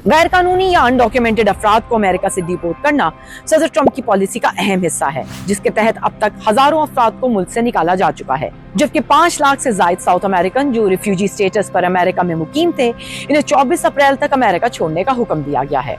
गैर कानूनी या अनडॉक्यूमेंटेड अफराद को अमेरिका से डिपोर्ट करना सदर ट्रंप की पॉलिसी का अहम हिस्सा है, जिसके तहत अब तक हजारों अफराद को मुल्क से निकाला जा चुका है। जबकि 5 लाख से जायद साउथ अमेरिकन जो रिफ्यूजी स्टेटस पर अमेरिका में मुकीम थे, इन्हें 24 अप्रैल तक अमेरिका छोड़ने का हुक्म दिया गया है।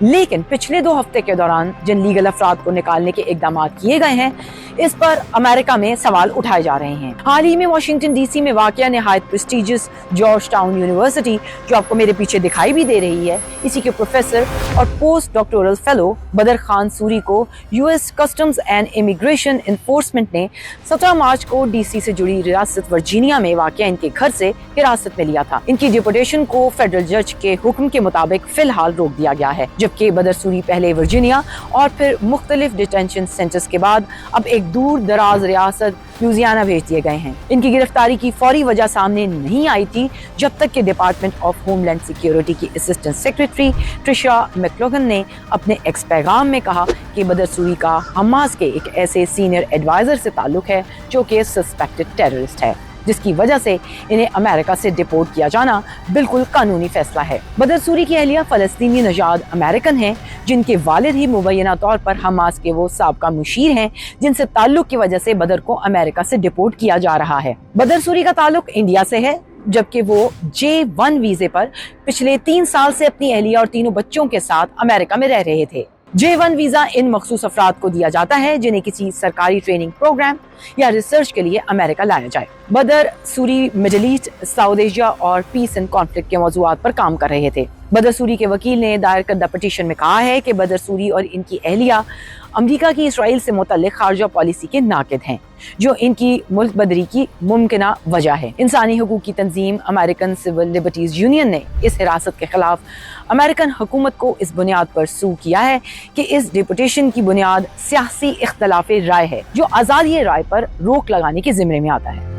लेकिन पिछले 2 हफ्ते के दौरान जिन लीगल अफराद को निकालने के इकदाम किए गए हैं, इस पर अमेरिका में सवाल उठाए जा रहे हैं। हाल ही में वाशिंगटन डीसी में वाक़या निहायत प्रेस्टिजियस जॉर्ज टाउन यूनिवर्सिटी, जो आपको मेरे पीछे दिखाई भी दे रही है, इसी के प्रोफेसर और पोस्ट डॉक्टोरल फेलो बदर खान सूरी को US customs and immigration enforcement ने 17 मार्च को डीसी से जुड़ी रियासत वर्जीनिया में वाक़या इनके घर से हिरासत में लिया था। इनकी डिपोर्टेशन को फेडरल जज के हुक्म के मुताबिक फिलहाल रोक दिया गया है, जबकि बदर सूरी पहले वर्जीनिया और फिर मुख्तलिफ डिटेंशन सेंटर्स के बाद अब एक दूर दराज रियासत लुजियाना भेज दिए गए हैं। इनकी गिरफ्तारी की फौरी वजह सामने नहीं आई थी जब तक कि डिपार्टमेंट ऑफ होमलैंड सिक्योरिटी की असिस्टेंट सेक्रेटरी ट्रिशा मैक्लोगन ने अपने एक्स पैगाम में कहा कि बदर सूरी का हमास के एक ऐसे सीनियर एडवाइजर से ताल्लुक है जो कि सस्पेक्टेड टेररिस्ट है, जिसकी वजह से इन्हें अमेरिका से डिपोर्ट किया जाना बिल्कुल कानूनी फैसला है। बदर सूरी की अहलिया फलस्तीनी नजाद अमेरिकन हैं, जिनके वालिद ही मुबैना तौर पर हमास के वो साबका मुशीर हैं, जिनसे ताल्लुक की वजह से बदर को अमेरिका से डिपोर्ट किया जा रहा है। बदर सूरी का ताल्लुक इंडिया से है, जबकि वो J1 वीजे पर पिछले 3 साल से अपनी अहलिया और 3 बच्चों के साथ अमेरिका में रह रहे थे। J1 वीजा इन मखसूस अफराद को दिया जाता है जिन्हें किसी सरकारी ट्रेनिंग प्रोग्राम या रिसर्च के लिए अमेरिका लाया जाए। बदर Suri middle east, south Asia और पीस एंड कॉन्फ्लिक्ट के मौजूआत पर काम कर रहे थे। बदर सूरी के वकील ने दायर करदा पिटीशन में कहा है कि बदर सूरी और इनकी अहलिया अमेरिका की इसराइल से मुतल्लिक खारजा पॉलिसी के नाकिद हैं, जो इनकी मुल्क बदरी की मुमकिना वजह है। इंसानी हकूक की तंजीम अमेरिकन सिविल लिबर्टीज यूनियन ने इस हिरासत के खिलाफ अमेरिकन हुकूमत को इस बुनियाद पर सू किया है कि इस डिपोटेशन की बुनियाद सियासी इख्तलाफ राय है, जो आज़ादी राय पर रोक लगाने के जिम्मे में आता है।